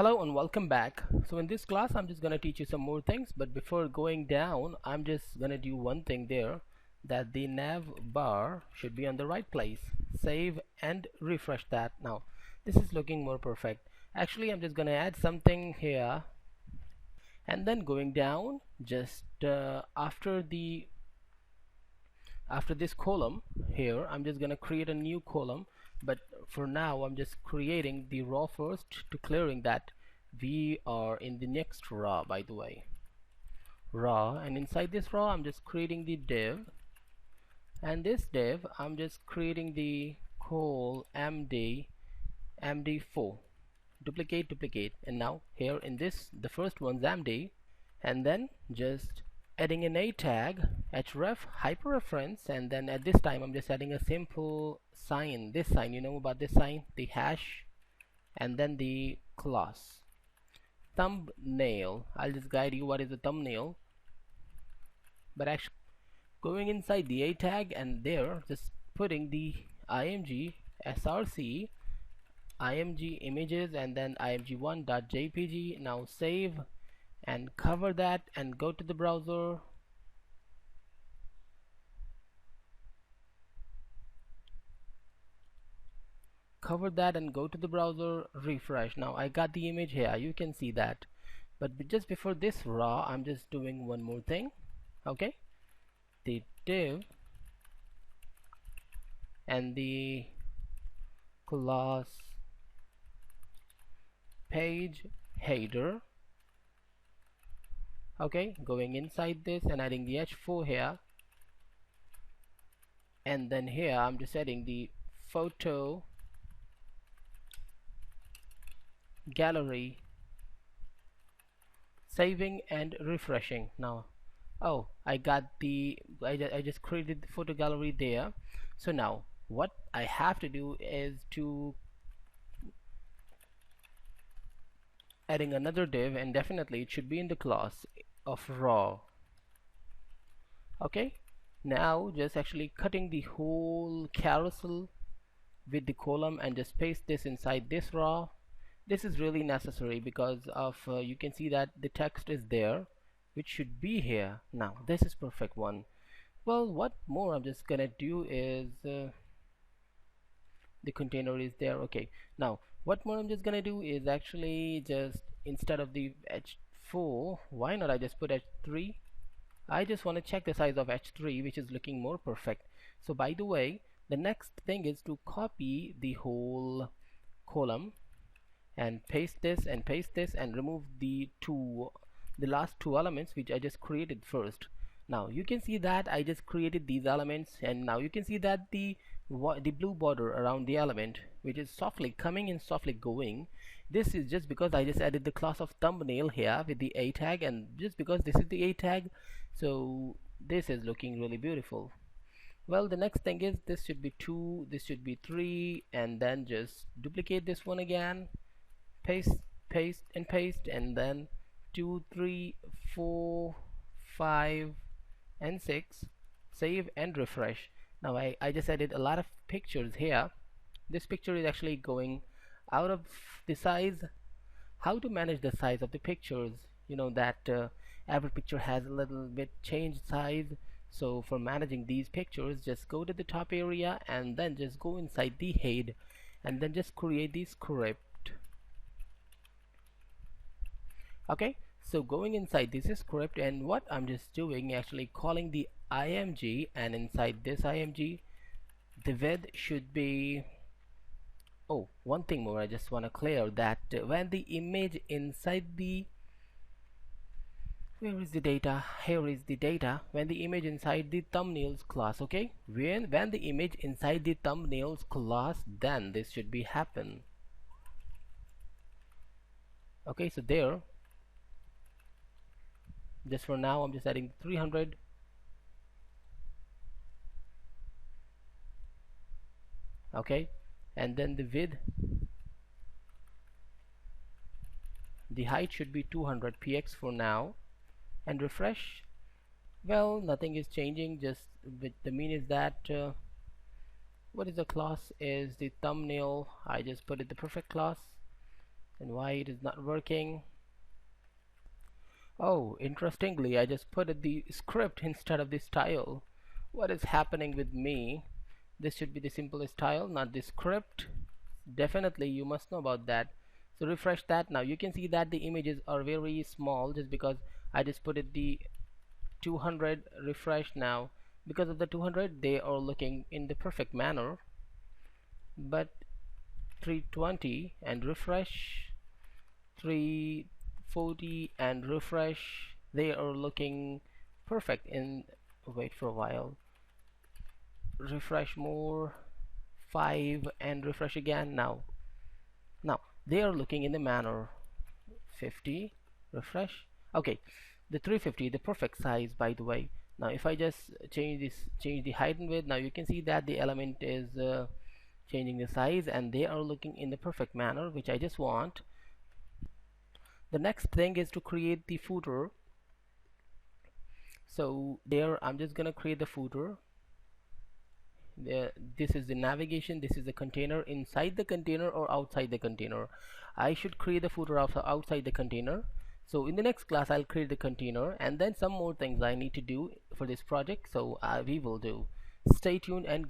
Hello and welcome back. So in this class I'm just gonna teach you some more things, but before going down I'm just gonna do one thing there, that the nav bar should be on the right place. Save and refresh that. Now this is looking more perfect. Actually I'm just gonna add something here, and then going down just after this column here I'm just gonna create a new column, but for now I'm just creating the row first to clearing that we are in the next row, by the way, row, and inside this row I'm just creating the div, and this div I'm just creating the col md4 duplicate, and now here in this the first one's md, and then just adding an a tag href hyperreference, and then at this time I'm just adding a simple sign, this sign, you know about this sign, the hash, and then the class thumbnail. I'll just guide you what is a thumbnail, but actually going inside the a tag and there just putting the img src img images and then img1.jpg. now save and cover that and go to the browser. Cover that and go to the browser, refresh. Now I got the image here, you can see that, but just before this raw I'm just doing one more thing. Okay, the div and the class page header. Okay, going inside this and adding the h4 here, and then here I'm just adding the photo gallery, saving and refreshing. Now I just created the photo gallery there. So now what I have to do is to adding another div, and definitely it should be in the class of raw. Okay, now just actually cutting the whole carousel with the column and just paste this inside this raw. This is really necessary because of you can see that the text is there which should be here. Now this is perfect one. Well, what more I'm just gonna do is the container is there. Okay, now what more I'm just gonna do is actually just instead of the h4, why not I just put h3. I just want to check the size of h3, which is looking more perfect. So by the way, the next thing is to copy the whole column and paste this and remove the last two elements which I just created first. Now you can see that I just created these elements, and now you can see that the blue border around the element which is softly coming and softly going, this is just because I just added the class of thumbnail here with the a tag, and just because this is the a tag, so this is looking really beautiful. Well, the next thing is this should be 2, this should be 3, and then just duplicate this one again, paste and paste, and then 2 3 4 5 and 6, save and refresh. Now I just added a lot of pictures here. This picture is actually going out of the size. How to manage the size of the pictures, you know that every picture has a little bit changed size. So for managing these pictures, just go to the top area and then just go inside the head and then just create the script. Okay, so going inside this script, and what I'm just doing actually calling the img, and inside this img the width should be, oh, one thing more I just want to clear that when the image inside the, where is the data, here is the data, when the image inside the thumbnails class, okay, when the image inside the thumbnails class, then this should be happen. Okay, so there, just for now I'm just adding 300. Okay, and then the width, the height should be 200 px for now, and refresh. Well, nothing is changing, just with the mean is that what is the class is the thumbnail. I just put it the perfect class, and why it is not working. Oh, interestingly, I just put the script instead of the style. What is happening with me? This should be the simplest style, not the script. Definitely, you must know about that. So refresh that now. You can see that the images are very small just because I just put it the 200. Refresh now. Because of the 200, they are looking in the perfect manner. But 320 and refresh, 340 and refresh, they are looking perfect in. Wait for a while, refresh more, 5 and refresh again. Now they are looking in the manner. 50, refresh. Okay, the 350, the perfect size, by the way. Now if I just change the height and width, now you can see that the element is changing the size and they are looking in the perfect manner, which I just want. The next thing is to create the footer. So there I'm just gonna create the footer. This is the navigation, this is the container, inside the container or outside the container. I should create the footer outside the container. So in the next class I'll create the container, and then some more things I need to do for this project, so we will do. Stay tuned and